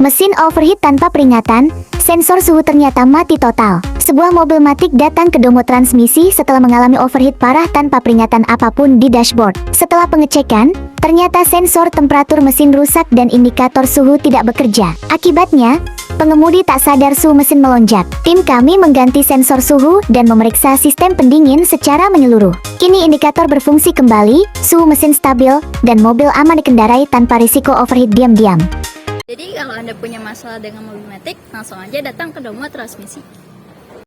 Mesin overheat tanpa peringatan, sensor suhu ternyata mati total. Sebuah mobil Matic datang ke Domo Transmisi setelah mengalami overheat parah tanpa peringatan apapun di dashboard. Setelah pengecekan, ternyata sensor temperatur mesin rusak dan indikator suhu tidak bekerja. Akibatnya, pengemudi tak sadar suhu mesin melonjak. Tim kami mengganti sensor suhu dan memeriksa sistem pendingin secara menyeluruh. Kini indikator berfungsi kembali, suhu mesin stabil, dan mobil aman dikendarai tanpa risiko overheat diam-diam. Jadi kalau Anda punya masalah dengan mobil Matic, langsung aja datang ke Domo Transmisi.